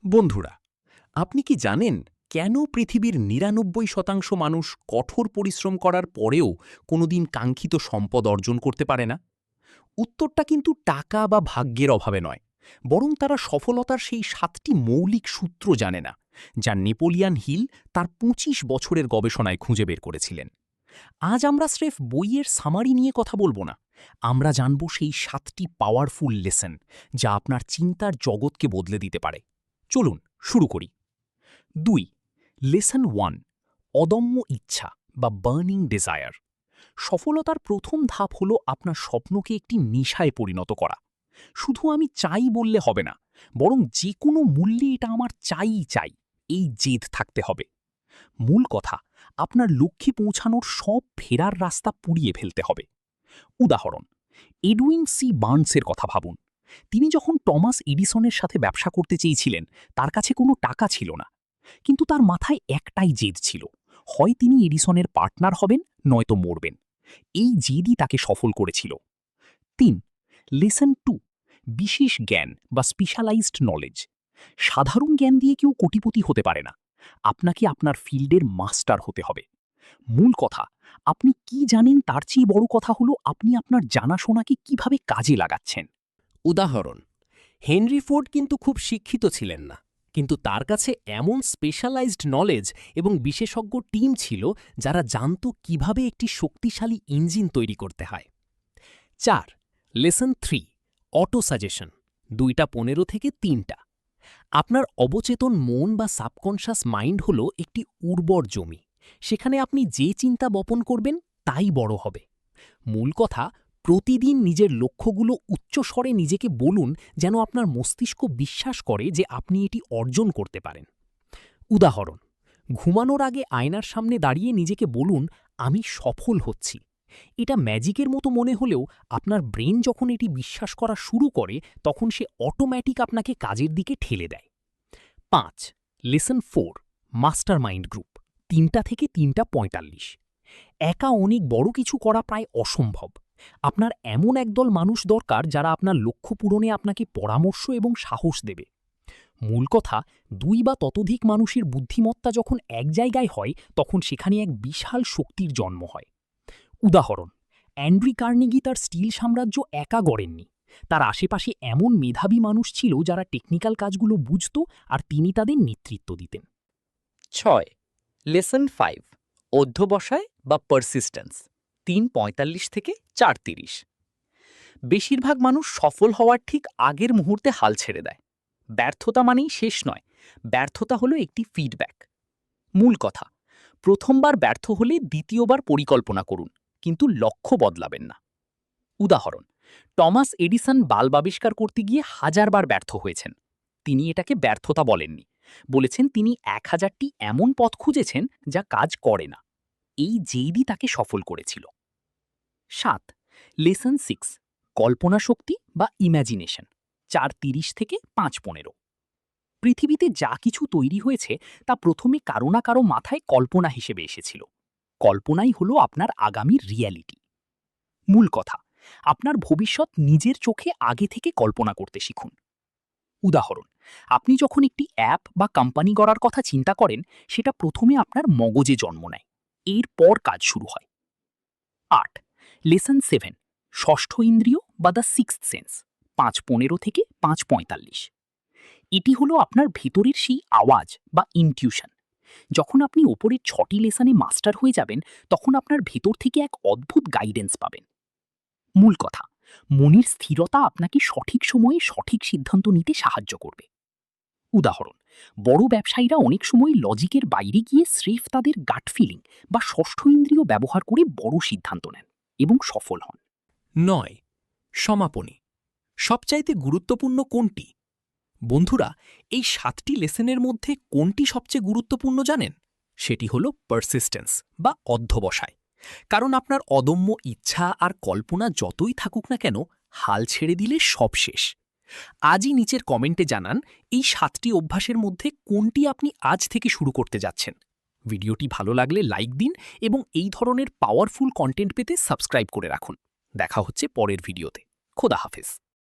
বন্ধুরা, আপনি কি জানেন কেন পৃথিবীর ৯৯% মানুষ কঠোর পরিশ্রম করার পরেও কোনোদিন কাঙ্ক্ষিত সম্পদ অর্জন করতে পারে না? উত্তরটা কিন্তু টাকা বা ভাগ্যের অভাবে নয়, বরং তারা সফলতার সেই ৭টি মৌলিক সূত্র জানে না, যা নেপোলিয়ান হিল তার ২৫ বছরের গবেষণায় খুঁজে বের করেছিলেন। আজ আমরা স্রেফ বইয়ের সামারি নিয়ে কথা বলবো না, আমরা জানব সেই ৭টি পাওয়ারফুল লেসন, যা আপনার চিন্তার জগৎকে বদলে দিতে পারে। চলুন শুরু করি। ২. লেসন ১, অদম্য ইচ্ছা বা বার্নিং ডিজায়ার। সফলতার প্রথম ধাপ হলো আপনার স্বপ্নকে একটি নেশায় পরিণত করা। শুধু আমি চাই বললে হবে না, বরং যে কোনো মূল্যে এটা আমার চাইই চাই, এই জেদ থাকতে হবে। মূল কথা, আপনার লক্ষ্যে পৌঁছানোর সব ফেরার রাস্তা পুড়িয়ে ফেলতে হবে। উদাহরণ, এডউইন সি বার্নসের কথা ভাবুন। তিনি যখন টমাস এডিসনের সাথে ব্যবসা করতে চেয়েছিলেন, তার কাছে কোনো টাকা ছিল না, কিন্তু তার মাথায় একটাই জেদ ছিল, হয় তিনি এডিসনের পার্টনার হবেন, নয়তো মরবেন। এই জেদই তাকে সফল করেছিল। ৩. লেসন ২, বিশেষ জ্ঞান বা স্পেশালাইজড নলেজ। সাধারণ জ্ঞান দিয়ে কেউ কোটিপতি হতে পারে না, আপনাকে আপনার ফিল্ডের মাস্টার হতে হবে। মূল কথা, আপনি কি জানেন তার চেয়ে বড় কথা হলো আপনি আপনার জানাশোনাকে কিভাবে কাজে লাগাচ্ছেন। উদাহরণ, হেনরি ফোর্ড কিন্তু খুব শিক্ষিত ছিলেন না, কিন্তু তার কাছে এমন স্পেশালাইজড নলেজ এবং বিশেষজ্ঞ টিম ছিল যারা জানত কিভাবে একটি শক্তিশালী ইঞ্জিন তৈরি করতে হয়। ৪. লেসন ৩, অটো সাজেশন, ২টা ১৫ থেকে ৩টা। আপনার অবচেতন মন বা সাবকনশাস মাইন্ড হল একটি উর্বর জমি, সেখানে আপনি যে চিন্তা বপন করবেন তাই বড় হবে। মূল কথা, প্রতিদিন নিজের লক্ষ্যগুলো উচ্চস্বরে নিজেকে বলুন, যেন আপনার মস্তিষ্ক বিশ্বাস করে যে আপনি এটি অর্জন করতে পারেন। উদাহরণ, ঘুমানোর আগে আয়নার সামনে দাঁড়িয়ে নিজেকে বলুন, আমি সফল হচ্ছি। এটা ম্যাজিকের মতো মনে হলেও আপনার ব্রেন যখন এটি বিশ্বাস করা শুরু করে, তখন সে অটোম্যাটিক আপনাকে কাজের দিকে ঠেলে দেয়। ৫. লেসন ৪, মাস্টার মাইন্ড গ্রুপ, ৩টা থেকে ৩টা ৪৫। একা অনেক বড় কিছু করা প্রায় অসম্ভব। আপনার এমন একদল মানুষ দরকার যারা আপনার লক্ষ্য পূরণে আপনাকে পরামর্শ এবং সাহস দেবে। মূল কথা, ২ বা ততোধিক মানুষের বুদ্ধিমত্তা যখন এক জায়গায় হয়, তখন সেখানে এক বিশাল শক্তির জন্ম হয়। উদাহরণ, অ্যান্ড্রি কার্নেগি তার স্টিল সাম্রাজ্য একা গড়েননি। তার আশেপাশে এমন মেধাবী মানুষ ছিল যারা টেকনিক্যাল কাজগুলো বুঝত, আর তিনি তাদের নেতৃত্ব দিতেন। ৬. লেসন ৫, অধ্যবসায় বা পারসিস্টেন্স, ৩:৪৫ থেকে ৪:৩০। বেশিরভাগ মানুষ সফল হওয়ার ঠিক আগের মুহূর্তে হাল ছেড়ে দেয়। ব্যর্থতা মানেই শেষ নয়, ব্যর্থতা হলো একটি ফিডব্যাক। মূল কথা, প্রথমবার ব্যর্থ হলে দ্বিতীয়বার পরিকল্পনা করুন, কিন্তু লক্ষ্য বদলাবেন না। উদাহরণ, টমাস এডিসন বাল্ব আবিষ্কার করতে গিয়ে হাজারবার ব্যর্থ হয়েছেন। তিনি এটাকে ব্যর্থতা বলেননি, বলেছেন তিনি ১০০০টি এমন পথ খুঁজেছেন যা কাজ করে না। এই জেদই তাকে সফল করেছিল। ৭. লেসন ৬, কল্পনা শক্তি বা ইম্যাজিনেশন, ৪:৩০ থেকে ৫:১৫। পৃথিবীতে যা কিছু তৈরি হয়েছে তা প্রথমে কারো না কারো মাথায় কল্পনা হিসেবে এসেছিল। কল্পনাই হলো আপনার আগামীর রিয়ালিটি। মূল কথা, আপনার ভবিষ্যৎ নিজের চোখে আগে থেকে কল্পনা করতে শিখুন। উদাহরণ, আপনি যখন একটি অ্যাপ বা কোম্পানি গড়ার কথা চিন্তা করেন, সেটা প্রথমে আপনার মগজে জন্ম নেয়, এরপর কাজ শুরু হয়। ৮. লেসন ৭, ষষ্ঠ ইন্দ্রিয় বা দ্য সিক্সথ সেন্স, ৫:১৫ থেকে ৫:৪৫। এটি হলো আপনার ভেতরের সেই আওয়াজ বা ইনটিউশন। যখন আপনি ওপরের ৬টি লেসনে মাস্টার হয়ে যাবেন, তখন আপনার ভেতর থেকে এক অদ্ভুত গাইডেন্স পাবেন। মূল কথা, মনের স্থিরতা আপনাকে সঠিক সময়ে সঠিক সিদ্ধান্ত নিতে সাহায্য করবে। উদাহরণ, বড় ব্যবসায়ীরা অনেক সময় লজিকের বাইরে গিয়ে স্রেফ তাদের গাট ফিলিং বা ষষ্ঠ ইন্দ্রিয় ব্যবহার করে বড় সিদ্ধান্ত নেন এবং সফল হন। ৯. সমাপনী, সবচাইতে গুরুত্বপূর্ণ কোনটি? বন্ধুরা, এই ৭টি লেসনের মধ্যে কোনটি সবচেয়ে গুরুত্বপূর্ণ জানেন? সেটি হল পারসিস্টেন্স বা অধ্যবসায়। কারণ আপনার অদম্য ইচ্ছা আর কল্পনা যতই থাকুক না কেন, হাল ছেড়ে দিলে সব শেষ। আজই নিচের কমেন্টে জানান এই ৭টি অভ্যাসের মধ্যে কোনটি আপনি আজ থেকে শুরু করতে যাচ্ছেন। ভিডিওটি ভালো লাগলে লাইক দিন এবং এই ধরনের পাওয়ারফুল কন্টেন্ট পেতে সাবস্ক্রাইব করে রাখুন। দেখা হচ্ছে পরের ভিডিওতে। খোদা হাফেজ।